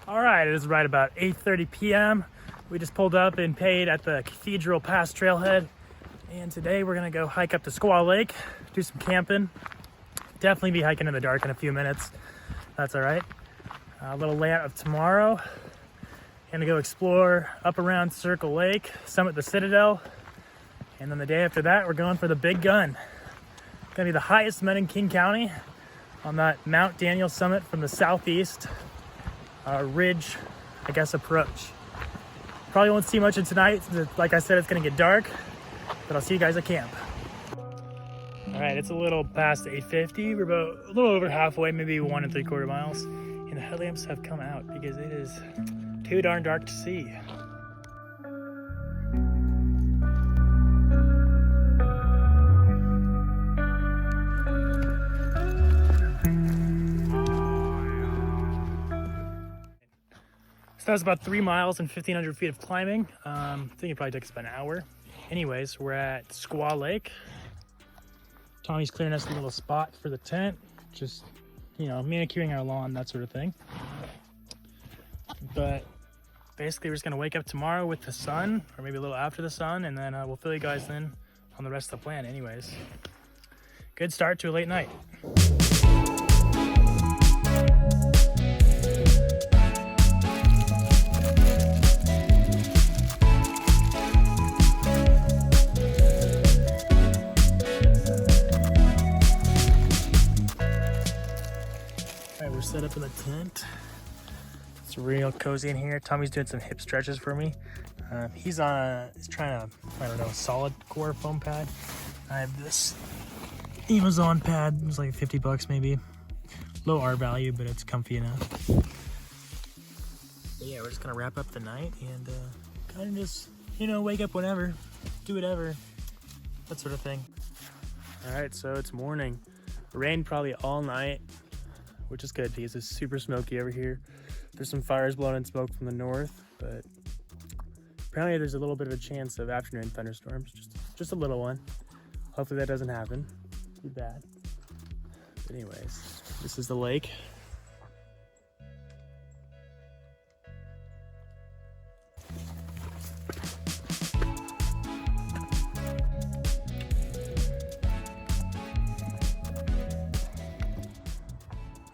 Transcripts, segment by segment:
All right, it is right about 8:30 p.m. We just pulled up and paid at the Cathedral Pass trailhead. And today we're gonna go hike up to Squaw Lake, do some camping. Definitely be hiking in the dark in a few minutes. That's all right. A little layout of tomorrow. Gonna go explore up around Circle Lake, summit the Citadel. And then the day after that, we're going for the big gun. Gonna be the highest summit in King County on that Mount Daniel summit from the southeast ridge, I guess, approach. Probably won't see much of tonight. Like I said, it's gonna get dark, but I'll see you guys at camp. All right, it's a little past 8:50. We're about a little over halfway, maybe 1 3/4 miles. And the headlamps have come out because it is too darn dark to see. So that was about 3 miles and 1,500 feet of climbing. I think it probably took us about an hour. Anyways, we're at Squaw Lake. Tommy's clearing us a little spot for the tent. Just, you know, manicuring our lawn, that sort of thing. But basically, we're just gonna wake up tomorrow with the sun, or maybe a little after the sun, and then we'll fill you guys in on the rest of the plan anyways. Good start to a late night. We're set up in the tent. It's real cozy in here. Tommy's doing some hip stretches for me. He's trying to, I don't know, a solid core foam pad. I have this Amazon pad. It was like 50 bucks maybe. Low R value, but it's comfy enough. But yeah, we're just gonna wrap up the night and kind of just, you know, wake up whenever, do whatever, that sort of thing. All right, so it's morning. Rained probably all night, which is good because it's super smoky over here. There's some fires blowing in smoke from the north, but apparently there's a little bit of a chance of afternoon thunderstorms, just a little one. Hopefully that doesn't happen. Too bad. But anyways, this is the lake.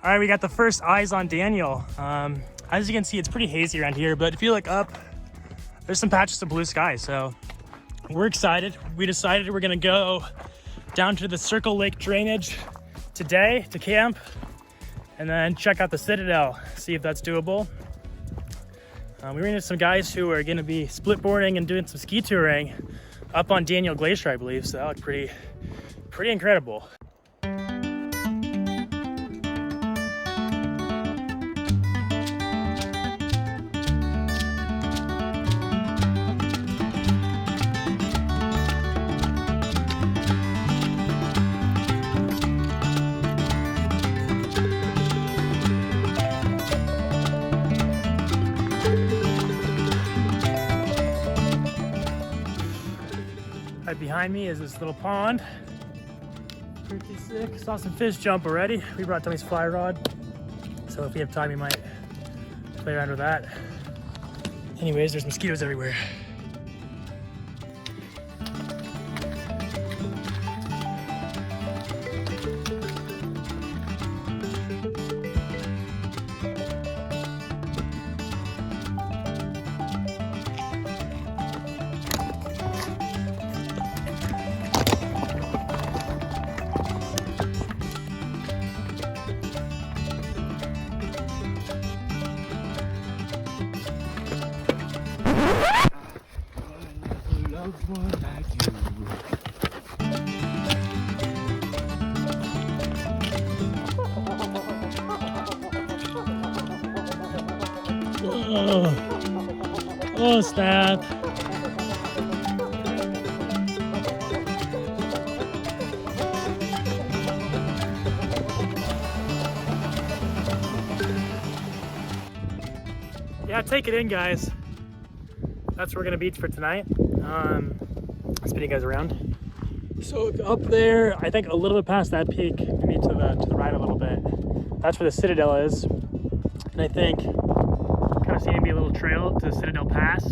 All right, we got the first eyes on Daniel. As you can see, it's pretty hazy around here, but if you look up, there's some patches of blue sky, so we're excited. We decided we're gonna go down to the Circle Lake drainage today to camp, and then check out the Citadel, see if that's doable. We ran into some guys who are gonna be split boarding and doing some ski touring up on Daniel Glacier, I believe, so that looked pretty incredible. Right behind me is this little pond. Pretty sick. Saw some fish jump already. We brought Tommy's fly rod, so if we have time, we might play around with that. Anyways, there's mosquitoes everywhere. One like you. Oh, snap. Yeah, take it in, guys. That's where we're gonna be for tonight. Spinning you guys around. So up there, I think a little bit past that peak, maybe to the right a little bit. That's where the Citadel is. And I think there seems to be a little trail to Citadel Pass.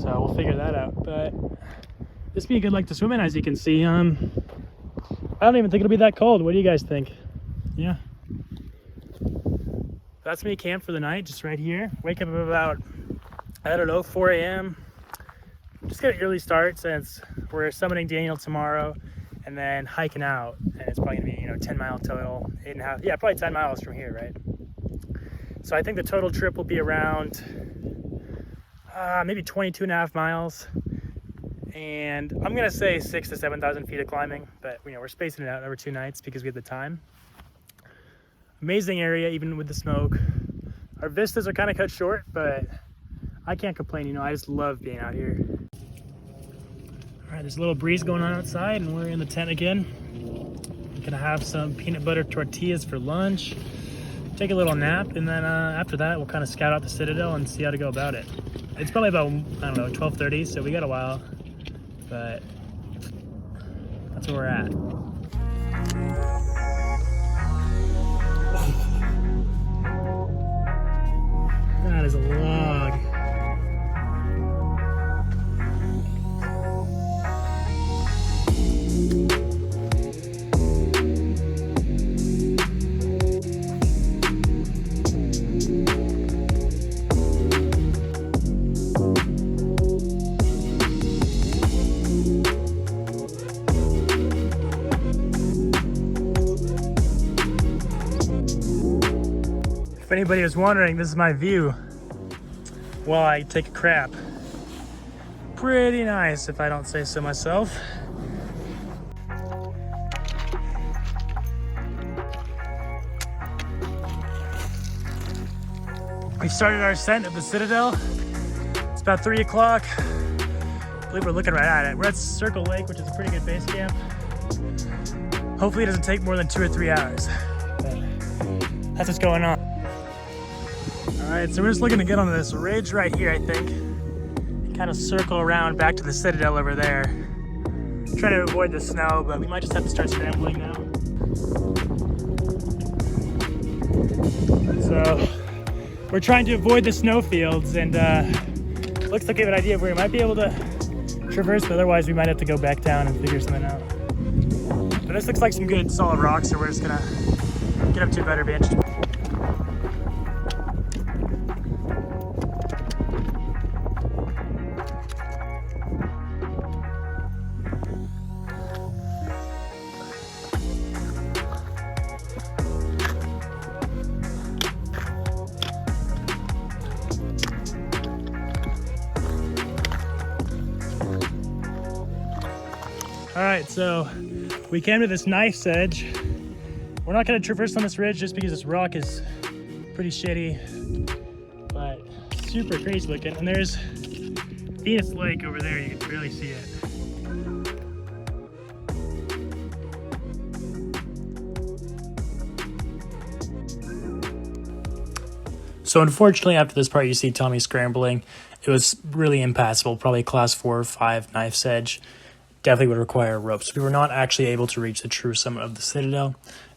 So we'll figure that out. But this would be a good lake to swim in, as you can see. I don't even think it'll be that cold. What do you guys think? Yeah. That's me camped for the night, just right here. Wake up about, I don't know, 4 a.m. Just get an early start since we're summiting Daniel tomorrow and then hiking out. And it's probably gonna be, 10 mile total, 8.5, yeah, probably 10 miles from here, right? So I think the total trip will be around maybe 22.5 miles. And I'm gonna say 6,000 to 7,000 feet of climbing, but we're spacing it out over 2 nights because we have the time. Amazing area, even with the smoke. Our vistas are kind of cut short, but I can't complain. I just love being out here. All right, there's a little breeze going on outside, and we're in the tent again. We're gonna have some peanut butter tortillas for lunch, take a little nap, and then after that, we'll kind of scout out the Citadel and see how to go about it. It's probably about, 12:30, so we got a while, but that's where we're at. That is a log. If anybody was wondering, this is my view while I take a crap. Pretty nice, if I don't say so myself. We started our ascent of the Citadel. It's about 3 o'clock. I believe we're looking right at it. We're at Circle Lake, which is a pretty good base camp. Hopefully it doesn't take more than 2 or 3 hours. But that's what's going on. All right, so we're just looking to get on this ridge right here, I think. Kind of circle around back to the Citadel over there. Trying to avoid the snow, but we might just have to start scrambling now. So we're trying to avoid the snow fields, and looks like we have an idea of where we might be able to traverse, but otherwise we might have to go back down and figure something out. But this looks like some good solid rocks, so we're just gonna get up to a better vantage point. All right, so we came to this knife's edge. We're not gonna traverse on this ridge just because this rock is pretty shitty, but super crazy looking. And there's Venus Lake over there, you can barely see it. So unfortunately, after this part, you see Tommy scrambling. It was really impassable, probably class 4 or 5 knife's edge. Definitely would require ropes. We were not actually able to reach the true summit of the Citadel.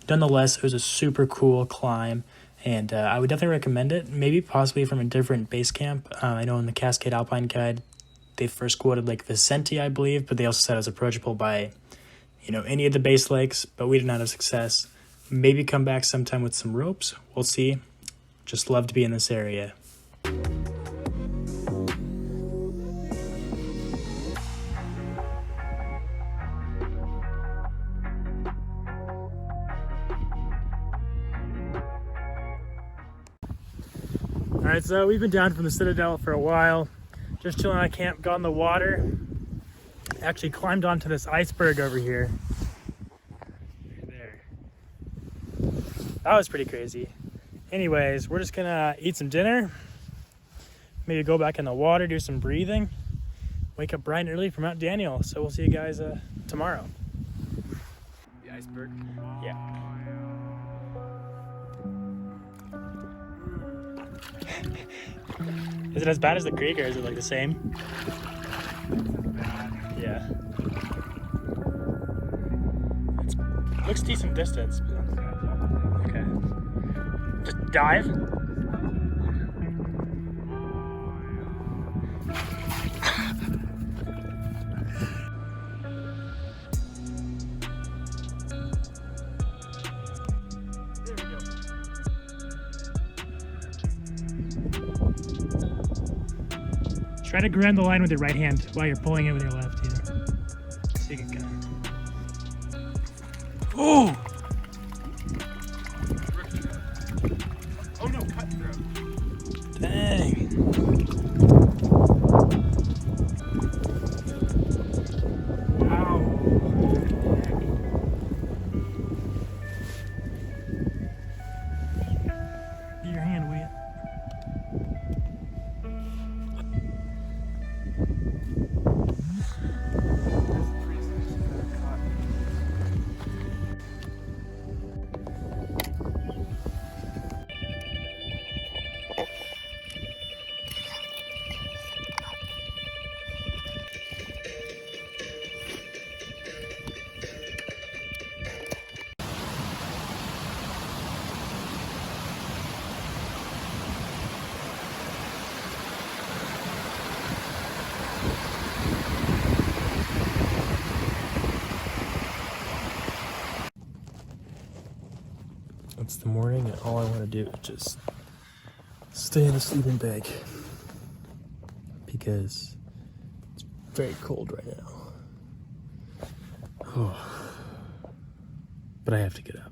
Nonetheless, it was a super cool climb, and I would definitely recommend it. Maybe possibly from a different base camp. I know in the Cascade Alpine guide, they first quoted Lake Vicente, I believe, but they also said it was approachable by, any of the base lakes, but we did not have success. Maybe come back sometime with some ropes. We'll see. Just love to be in this area. All right, so we've been down from the Citadel for a while, just chilling at camp, got in the water, actually climbed onto this iceberg over here. Right there. That was pretty crazy. Anyways, we're just gonna eat some dinner, maybe go back in the water, do some breathing, wake up bright and early for Mount Daniel. So we'll see you guys tomorrow. The iceberg? Yeah. Is it as bad as the creek, or is it like the same? Yeah. It looks decent distance. Okay. Just dive. Try to ground the line with your right hand while you're pulling it with your left either. So you can kind of... Oh! Oh no, cutthroat. Dang. Ow. Get your hand, will you? It's the morning and all I want to do is just stay in a sleeping bag because it's very cold right now. Oh. But I have to get up.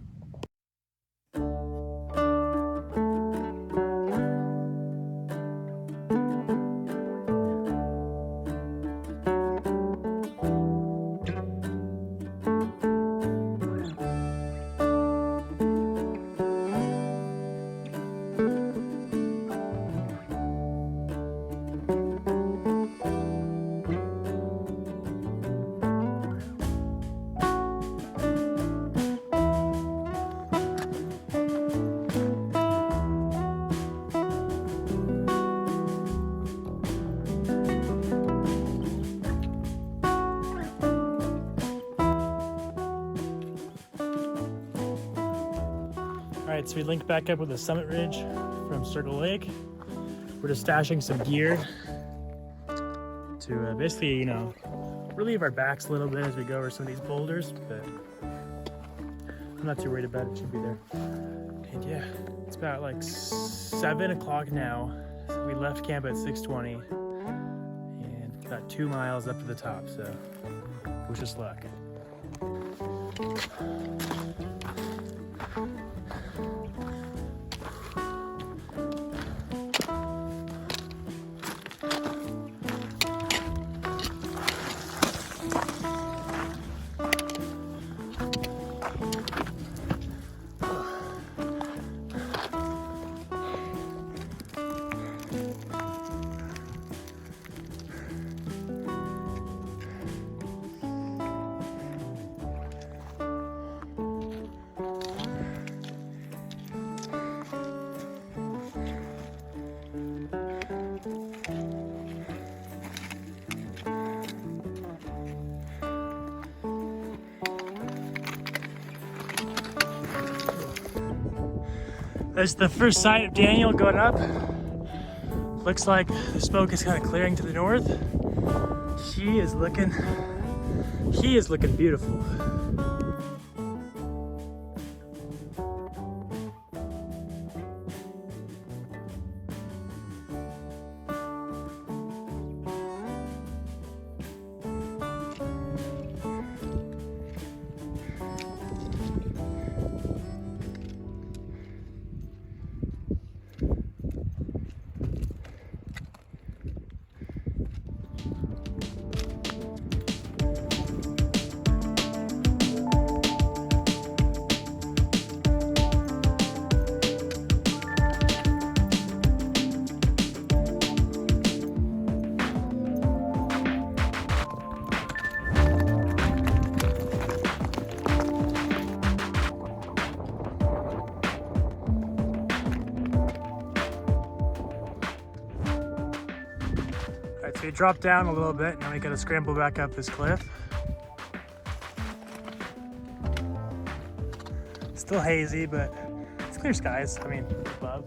Alright, so we linked back up with the summit ridge from Circle Lake. We're just stashing some gear to basically, you know, relieve our backs a little bit as we go over some of these boulders, but I'm not too worried about it, should be there. And yeah, it's about like 7 o'clock now. So we left camp at 6:20 and about 2 miles up to the top, so wish us luck. There's the first sight of Daniel going up. Looks like the smoke is kind of clearing to the north. He is looking beautiful. So you drop down a little bit, and then we gotta scramble back up this cliff. Still hazy, but it's clear skies. I mean, above.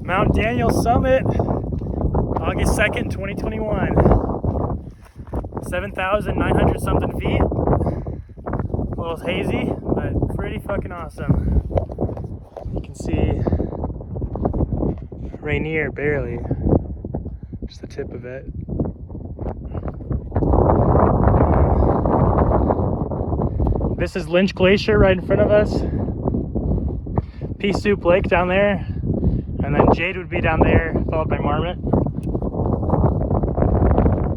Mount Daniel Summit, August 2nd, 2021. 7,900 something feet. A little hazy, but pretty fucking awesome. You can see Rainier barely, just the tip of it. This is Lynch Glacier right in front of us. Pea Soup Lake down there. And then Jade would be down there, followed by Marmot.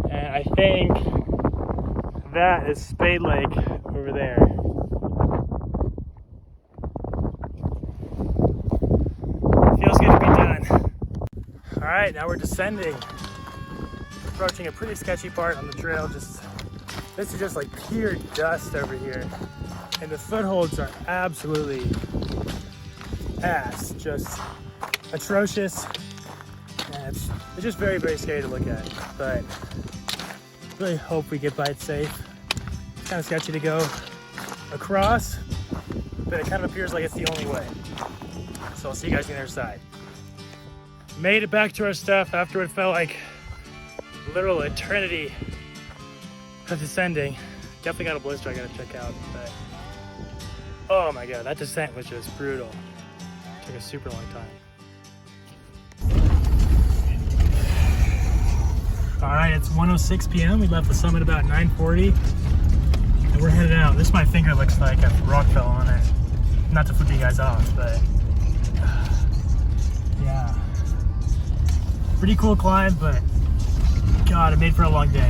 And I think that is Spade Lake over there. Feels good to be done. All right, now we're descending. Approaching a pretty sketchy part on the trail. This is just like pure dust over here. And the footholds are absolutely ass. Just atrocious, and it's just very, very scary to look at, but really hope we get by it safe. It's kind of sketchy to go across, but it kind of appears like it's the only way. So I'll see you guys on the other side. Made it back to our stuff after it felt like a literal eternity of descending. Definitely got a blister I gotta check out, but oh my god, that descent was just brutal. Took a super long time. All right, it's 1:06 p.m. We left the summit about 9:40, and we're headed out. This my finger looks like a rock fell on it. Not to flip you guys off, but yeah. Pretty cool climb, but God, it made for a long day.